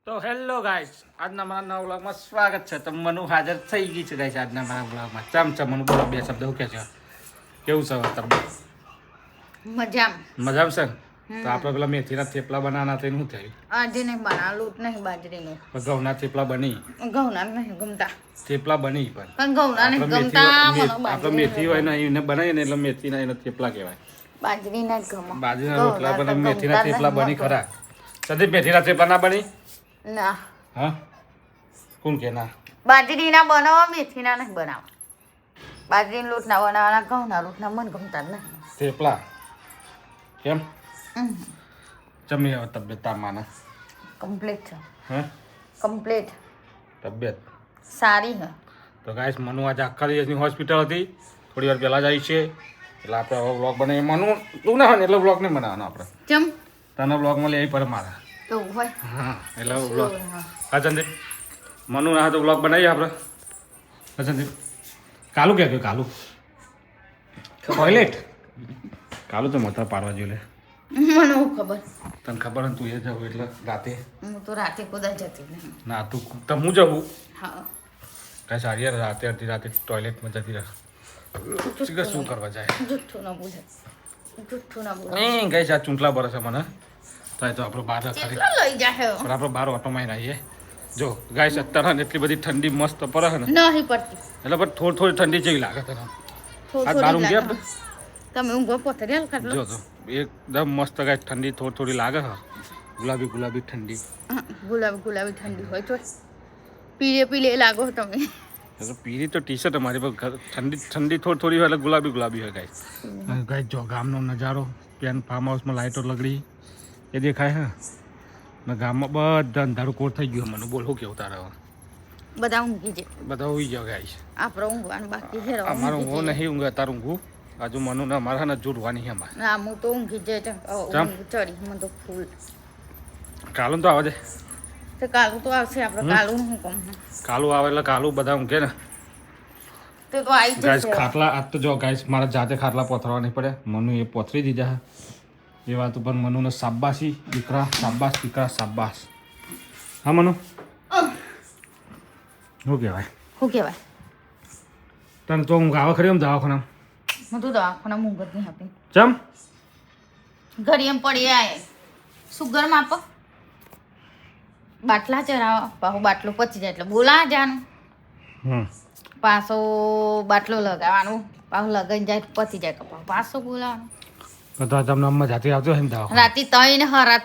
તો hello guys, આજના મારા નવા વ્લોગમાં સ્વાગત છે. તો મનુ હાજર થઈ ગઈ છે ગાઈસ આજના મારા વ્લોગમાં. ચમ મનુ બોલો બે શબ્દ કે છે. કેવું છે તબિયત? મજામાં છે. તો આપણે પેલા મેથીના થેપલા બનાવવાના હતા શું થયું? આજે નહીં બના, લોટ નહીં બાજરીનો. ઘઉંના થેપલા બની? ઘઉંના નહીં ગમતા. થેપલા બની પણ ઘઉંના નહીં ગમતા. આપણે મેથી હોય ને એને બનાવીએ ને એટલે મેથીના એના થેપલા કહેવાય. બાજરીના જ ગમે. બાજરીના રોટલા બને, મેથીના થેપલા બની ખરા? સંદીપ મેથીના થેપલા ના બની? ના. હા, કોણ કે ના? બાજરીના બનાવવા, મેથીના નહીં બનાવવા. બાજરીના લોટના બનાવવાના, ઘઉંના લોટના મને ગમતા જ નહીં. થેપલા કેમ? જમી હવે તબિયત તામાના કમ્પ્લીટ છે. હે? કમ્પ્લીટ. તબિયત સારી છે. તો ગાઈસ મનુ આજે આખા દિવસની હોસ્પિટલ હતી. થોડી વાર પહેલાં જ આવી છે એટલે આપણે હવે બ્લોગ બનાવીએ. મનુ તું ના હોય ને એટલે બ્લોગ નહીં બનાવવાનો આપણે. ચમ તને બ્લોગમાં લેવી પડે મારા. તો હોય. હા એટલે બ્લોગ. હા સંદીપ, મનુ ના હોય તો બ્લોગ બનાવીએ આપણે. હા સંદીપ, કાલુ ક્યાં ગયું? કાલુ ટોયલેટ. કાલુ તો મથા પાડવા જોઈએ. મને હું ખબર. તને ખબર ને તું એ જવું એટલે રાતે. હું તો રાતે કુદા જતી નહીં. ના તું તો હું જવું. હા. કાંઈ સારી યાર રાતે અડધી રાતે ટોયલેટમાં જતી રહે. શું કરવા જાય? જુઠ્ઠું ના બોલે. જુઠ્ઠું ના બોલે. નહીં ગઈ આ ચૂંટલા બરસે મને તો આપણે બહાર ખરી કેટલો લઈ જાય પણ આપણે બહાર ઓટોમાં રહીએ. જો ગાઈસ અત્યારે એટલી બધી ઠંડી મસ્ત પડે ને નહીં પડતી. એટલે પણ થોડી ઠંડી જેવી લાગે તને. આજ બહાર ઊંઘી આપણે તમે ઊંઘો પોતરી ખાટલો. જો તો એકદમ મસ્ત ગાઈસ ઠંડી થોડી લાગે છે. ગુલાબી ઠંડી. ગુલાબી ઠંડી હોય તો પીળે લાગો તમે. પીરી તો ટી શર્ટ અમારી પર ઠંડી થોડી હોય એટલે ગુલાબી હોય ગાઈસ. ગાઈસ જો ગામનો નજારો. ત્યાં ફાર્મ હાઉસમાં લાઇટો લગડી એ દેખાય હે ને ગામમાં બધા અંધારું કોર થઈ ગયું. મને બોલ શું કેવું તારે? બધા ઊંઘી જાય. બધા હોઈ જાવ ગાઈસ. આપણે ઊંઘવાનું બાકી છે. અમારું ઊંઘો નહીં ઊંઘે તારું ઊંઘું. આજુ મનુ ને અમારા ને જોડવાની છે અમારે. ના હું તો ઊંઘી જાય ચડી મને તો ફૂલ. કાલું તો આવે છે. તો કાલું તો આવશે. આપણે કાલું શું કહું? કાલું આવે એટલે કાલું બધા ઊંઘે ને. તો આવી ગાઈસ જશે. ખાટલા આજ તો જો ગાઈસ મારા જાતે ખાટલા પોથરવા નહીં પડે. મનુ એ પોથરી દીધા એ વાત ઉપર મનુને શાબાશી દીકરા. શાબાશ. હા મનુ શું કહેવાય? શું કહેવાય? તને તો ઊંઘ આવે ખરી એમ દવાખાના? હું તો દવાખાના ઊંઘ જ નહીં આપી. ચમ ઘડી એમ પડી આય સુગર માપ બાટલા ચરાવો પાછો બાટલો પચી જાય એટલે બોલા જાનું. પાછો બાટલો લગાવવાનો પાછો લગાઈ જાય પચી જાય કપા પાછો બોલાવાનો. તો તમને અમ્મા જાતે આવતો હે ને દવાખાના? રાતે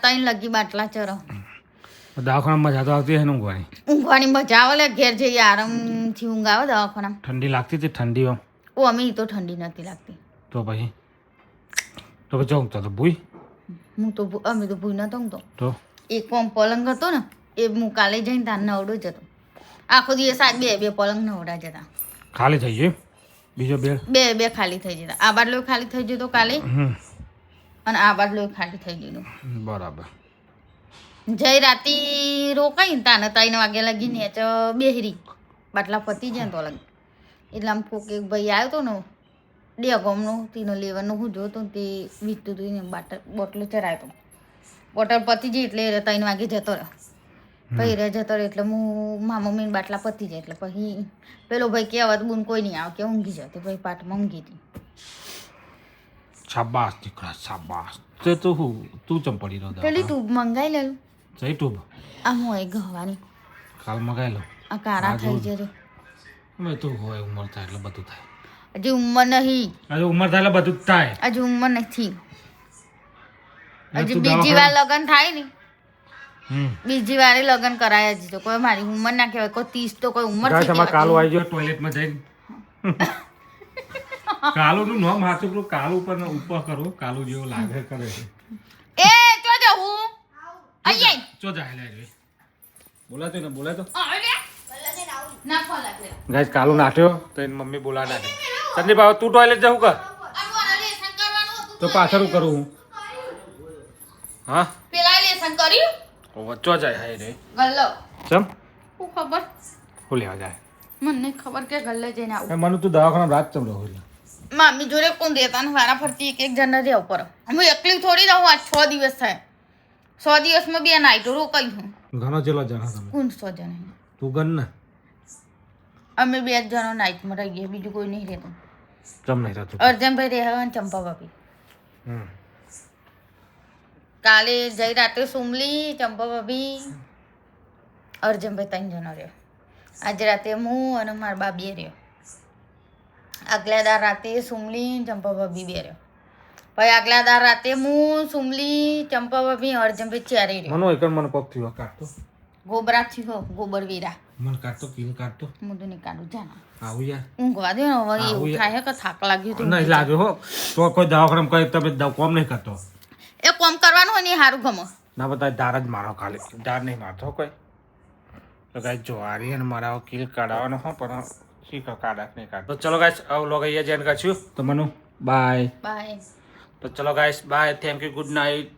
3 લગી બાટલા ચરો. દવાખાનામાં મજા તો આવતી હે ને ઊંઘવાની? ઊંઘવાની મજા આવે લે. ઘેર જઈએ આરામથી ઊંઘ આવે. દવાખાનામાં ઠંડી લાગતી હતી? ઠંડી આમ ઓ અમે તો ઠંડી નથી લાગતી. તો પછી ઊંઘતો તો ભૂઈ? હું તો અમે તો ભૂઈ નતો ઊંઘતો. તો એક કોમ પલંગ હતો ને એ હું કાલે જઈને તાર નવડો જ હતો. આખો દિવસ આ બે પલંગ નવડા જતા. ખાલી થઈ ગયું? બીજો બે ખાલી થઈ જતા. આ બાટલો ખાલી થઈ જતો કાલે અને આ બાટલો ખાલી થઈ ગયો. બરાબર. જઈ રાતી રોકાઈ તાને 3 વાગે લગી ને બેહરી બાટલા પતી જાય ને તો લગી. એટલે આમ કોક એક ભાઈ આવ્યો હતો ને ડેગોમનો તેનો લેવાનો હું જોતો તે વીજતું હતું ને બોટલો ચરાયો હતો. બોટલ પતી જાય એટલે 3 વાગે જતો રહ્યો. પછી જતો રહ્યો એટલે હું મારા મમ્મીને બાટલા પતી જાય એટલે પછી પેલો ભાઈ કહેવત બુન કોઈ નહીં આવે કે ઊંઘી જતી. પછી પાટમાં ઊંઘી હતી. શાબાશ દીકરા શાબાશ. તે તો તું ચમ પડી રહ્યો? પેલી ટ્યુબ મંગાઈ લેલું. જઈ ટ્યુબ આમ હોય ગવાની કાલ મગાઈ લો. આ કાળા થઈ જશે. મેં તો હોય ઉંમર થાય એટલે બધું થાય. હજી ઉંમર નહીં. હજી ઉંમર થાય એટલે બધું જ થાય. હજી ઉંમર નથી. હજી બીજી વાર લગ્ન થાય ને બીજી વારે લગ્ન કરાય. હજી તો કોઈ મારી ઉંમર ના કહેવાય. કોઈ 30 તો કોઈ ઉંમર છે. કાલુ આવી ગયો ટોયલેટમાં જઈને. કાલુનું નામ હાચું પેલું કાલુ પર ઉપર કરો. કાલુ જેવો લાગે કરે છે. એ તો જવું આઈ ચો જાય લે. બોલાતો ને બોલાતો. ના ફોલા કે ગાઈસ કાલુ નાઠ્યો તો એની મમ્મી બોલા નાખે. સંદીપ આવ તું ટોયલેટ જવું કર તો પાછળ કરું હું. હા પેલા લેસન કર્યું. ઓ વચ્ચો જાય હાય રે. ગલ્લો ચમ હું ખબર હું લેવા જાય? મને ખબર કે ગલ્લે જઈને આવું. મને તું દવાખાના રાત ચમ રહો એટલે મામી જોડે કોણ દેતા ને વારા ફરતી એક જણ રહેવું પર. હું એકલી થોડી રહું. આ 6 દિવસ થાય. 100 દિવસમાં 2 નાઈટો રોકાઈ હું. ઘણો ચેલો જણા તમે કોણ 100 જણા તું ગણ ને અમે 2 જણો નાઇટમાં રહી ગયા, બીજું કોઈ નહીં રહેતું. ચમ નહીં થતું અર્જનભાઈ રહે અને ચંપા ભાભી. હમ કાલે જઈ રાતે સુમલી, ચંપા ભાભી, અર્જનભાઈ 3 જણો રહ્યો. આજે રાતે હું અને મારા બા 2 રહ્યો. આગલા દાર રાતે સુમલી, ચંપા ભાભી 2 રહ્યો. પછી આગલા દાર રાતે હું, સુમલી, ચંપા ભાભી, અર્જનભાઈ 4 રહ્યો. મનો એકણ મને પગ થયો કાઢતો ગોબરા થયો, ગોબર વીરા. મને કાઢતો કિલ કાઢતો હું તો નહીં કાઢું, જાના આવું યાર ઊંઘવા દે ને. હવે એવું થાય કે થાક લાગ્યું હતું. નહીં લાગ્યો હો તો કોઈ દવાખાનામાં કઈ તમે કોમ નહીં કરતો એ કોમ કરવાનું હોય ને એ સારું ગમે. ના બધા દાર જ મારો ખાલી દાર નહીં મારતો કોઈ તો ગાઈસ જો આ રહી અને મારા કિલ કાઢવાનો હો પણ શીખ કાઢા નહીં કાઢ તો ચલો ગાઈસ આવ લોગ અહીંયા જેન કાઢ્યું તો મનુ બાય બાય. તો ચલો guys bye thank you good night